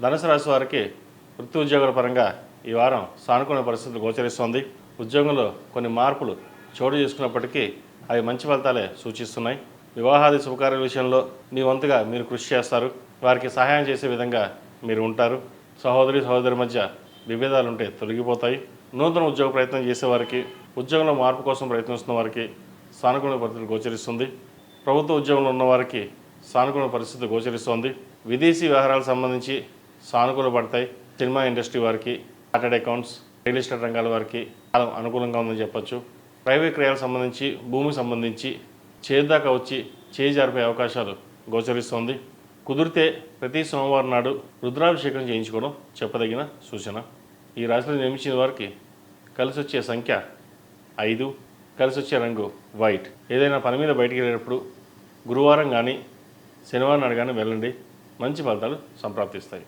ధనుసు రాశి వారికి వృత్తి ఉద్యోగుల పరంగా ఈ వారం సానుకూల పరిస్థితులు గోచరిస్తోంది. ఉద్యోగంలో కొన్ని మార్పులు చోటు చేసుకున్నప్పటికీ అవి మంచి ఫలితాలే సూచిస్తున్నాయి. వివాహాది శుభకార్యాల విషయంలో మీ వంతుగా మీరు కృషి చేస్తారు. వారికి సహాయం చేసే విధంగా మీరు ఉంటారు. సహోదరి మధ్య విభేదాలు ఉంటే తొలగిపోతాయి. నూతన ఉద్యోగ ప్రయత్నం చేసేవారికి, ఉద్యోగంలో మార్పు కోసం ప్రయత్నిస్తున్న వారికి సానుకూల పరిస్థితులు గోచరిస్తుంది. ప్రభుత్వ ఉద్యోగంలో ఉన్నవారికి సానుకూల పరిస్థితి గోచరిస్తోంది. విదేశీ వ్యవహారాలకు సంబంధించి సానుకూల పడతాయి. సినిమా ఇండస్ట్రీ వారికి, చార్టెడ్ అకౌంట్స్, రియల్ ఎస్టేట్ రంగాల వారికి చాలా అనుకూలంగా ఉందని చెప్పొచ్చు. ప్రైవేట్ క్రయాలకు సంబంధించి, భూమికి సంబంధించి చేదాకా వచ్చి చేజారిపోయే అవకాశాలు గోచరిస్తోంది. కుదిరితే ప్రతి సోమవారం నాడు రుద్రాభిషేకం చేయించుకోవడం చెప్పదగిన సూచన. ఈ రాశిలో జన్మించిన వారికి కలిసి వచ్చే సంఖ్య 5, కలిసి వచ్చే రంగు వైట్. ఏదైనా పని మీద బయటికి వెళ్ళేటప్పుడు గురువారం కానీ శనివారం నాడు కానీ వెళ్ళండి. మంచి ఫలితాలు సంప్రాప్తిస్తాయి.